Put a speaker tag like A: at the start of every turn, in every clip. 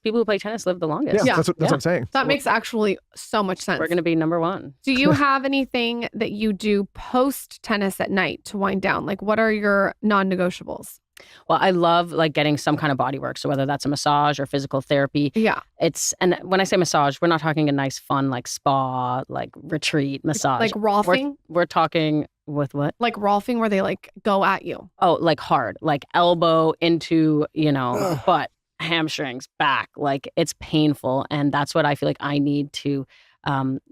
A: People who play tennis live the longest.
B: Yeah. That's what I'm saying.
C: That makes actually so much sense.
A: We're going to be number one.
C: Do you have anything that you do post tennis at night to wind down? Like, what are your non-negotiables?
A: Well, I love like getting some kind of body work. So whether that's a massage or physical therapy.
C: Yeah.
A: And when I say massage, we're not talking a nice, fun, like spa, like retreat massage.
C: Like Rolfing?
A: We're talking with what?
C: Like Rolfing, where they like go at you.
A: Oh, like hard, like elbow into, butt, hamstrings, back. Like it's painful. And that's what I feel like I need to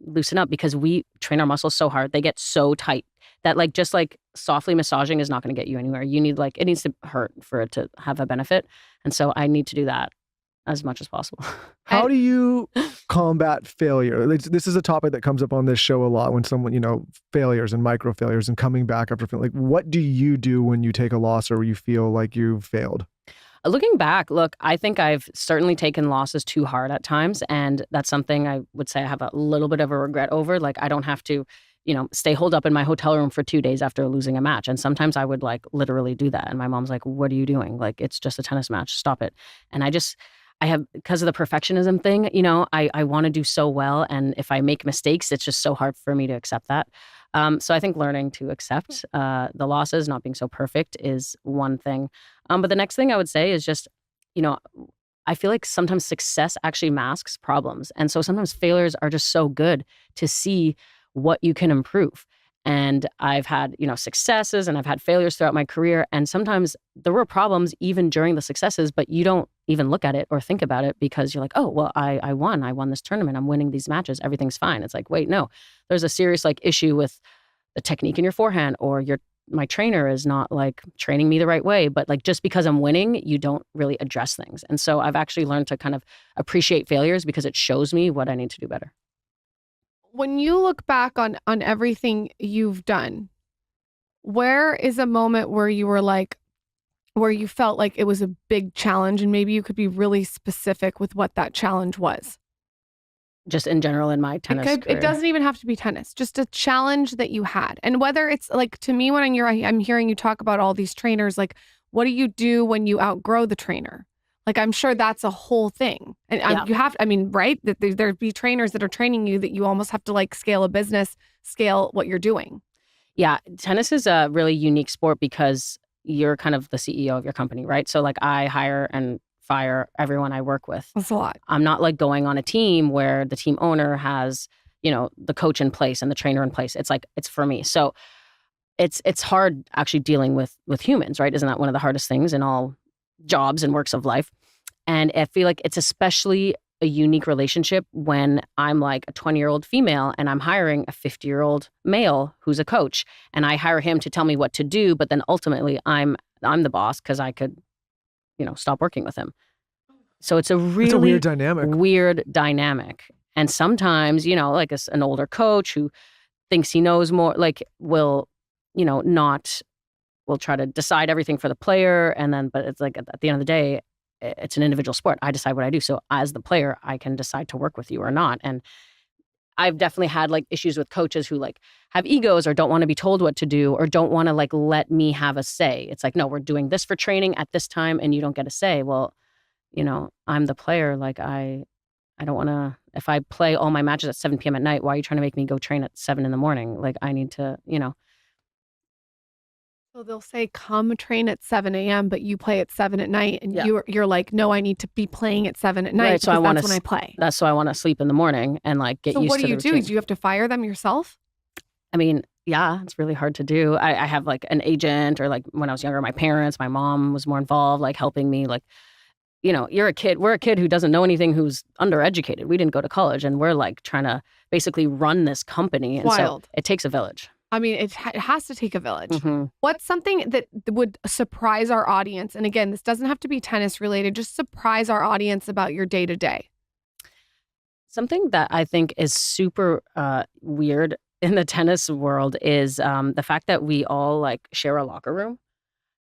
A: loosen up, because we train our muscles so hard. They get so tight that like just like softly massaging is not going to get you anywhere. You need it needs to hurt for it to have a benefit. And so I need to do that as much as possible.
B: How do you combat failure? This is a topic that comes up on this show a lot when someone, failures and micro failures and coming back after like, what do you do when you take a loss or you feel like you've failed?
A: Looking back, I think I've certainly taken losses too hard at times. And that's something I would say I have a little bit of a regret over. Like I don't have to, stay holed up in my hotel room for 2 days after losing a match. And sometimes I would like literally do that. And my mom's like, what are you doing? Like, it's just a tennis match. Stop it. And I have, because of the perfectionism thing, I want to do so well. And if I make mistakes, it's just so hard for me to accept that. So I think learning to accept the losses, not being so perfect is one thing. But the next thing I would say is just, I feel like sometimes success actually masks problems. And so sometimes failures are just so good to see what you can improve. And I've had, successes and I've had failures throughout my career. And sometimes there were problems even during the successes, but you don't even look at it or think about it because you're like, oh, well, I won this tournament. I'm winning these matches. Everything's fine. It's like, wait, no, there's a serious issue with the technique in your forehand, or my trainer is not training me the right way. But just because I'm winning, you don't really address things. And so I've actually learned to kind of appreciate failures because it shows me what I need to do better.
C: When you look back on everything you've done, where is a moment where you were where you felt like it was a big challenge, and maybe you could be really specific with what that challenge was?
A: Just in general in my tennis career.
C: It doesn't even have to be tennis, just a challenge that you had. And whether it's to me, when I'm hearing you talk about all these trainers, what do you do when you outgrow the trainer? I'm sure that's a whole thing. And
A: yeah.
C: You have, right? That there'd be trainers that are training you that you almost have to scale a business, scale what you're doing.
A: Yeah. Tennis is a really unique sport because you're kind of the CEO of your company, right? So I hire and fire everyone I work with.
C: That's a lot.
A: I'm not going on a team where the team owner has, the coach in place and the trainer in place. It's it's for me. So it's hard actually dealing with humans, right? Isn't that one of the hardest things in all jobs and works of life? And I feel like it's especially a unique relationship when I'm a 20-year-old female and I'm hiring a 50-year-old male who's a coach, and I hire him to tell me what to do, but then ultimately I'm the boss because I could, stop working with him. So it's a really weird dynamic. And sometimes, an older coach who thinks he knows more, will try to decide everything for the player. And then, but it's at the end of the day, it's an individual sport. I decide what I do. So as the player, I can decide to work with you or not. And I've definitely had issues with coaches who have egos or don't want to be told what to do or don't want to let me have a say. It's no, we're doing this for training at this time and you don't get a say. Well, I'm the player. I don't want to, if I play all my matches at 7 p.m. at night, why are you trying to make me go train at 7 a.m? I need to,
C: So they'll say, come train at 7 a.m., but you play at 7 at night. And you're like, no, I need to be playing at 7 at night. Right, so that's when I play.
A: That's so I want to sleep in the morning and get used to the routine. So what do you do? Do
C: you have to fire them yourself?
A: I mean, yeah, it's really hard to do. I have an agent, or when I was younger, my parents, my mom was more involved, helping me. You're a kid. We're a kid who doesn't know anything, who's undereducated. We didn't go to college, and we're trying to basically run this company. And
C: Wild.
A: So it takes a village.
C: I mean, it has to take a village.
A: Mm-hmm.
C: What's something that would surprise our audience? And again, this doesn't have to be tennis related. Just surprise our audience about your day to day.
A: Something that I think is super weird in the tennis world is the fact that we all share a locker room.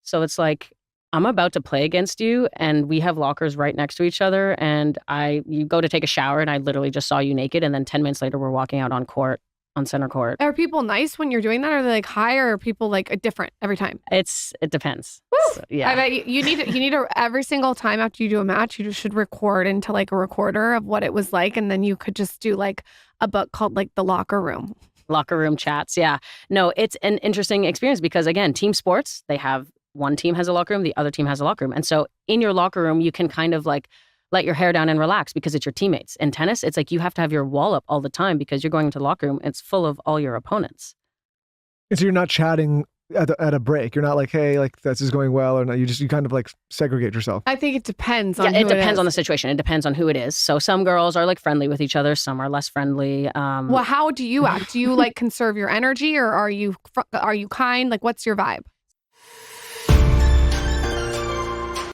A: So it's I'm about to play against you and we have lockers right next to each other, and you go to take a shower and I literally just saw you naked, and then 10 minutes later we're walking out on court on center court.
C: Are people nice when you're doing that? Are they like hi, or are people like different every time?
A: It depends.
C: Woo!
A: So, yeah.
C: I bet you need to every single time after you do a match, you just should record into like a recorder of what it was like, and then you could just do like a book called like The Locker Room.
A: Locker room chats. Yeah. No, it's an interesting experience because again, team sports, they have one team has a locker room, the other team has a locker room. And so in your locker room, you can kind of like let your hair down and relax because it's your teammates. In tennis, it's like you have to have your wall up all the time because you're going into the locker room. It's full of all your opponents.
B: And so you're not chatting at a break. You're not like, hey, like this is going well or not. You kind of like segregate yourself.
C: I think it depends on
A: Yeah,
C: who
A: it depends
C: is.
A: on the situation. It depends on who it is. So some girls are like friendly with each other. Some are less friendly.
C: Well, how do you act? Do you like conserve your energy, or are you kind? Like, what's your vibe?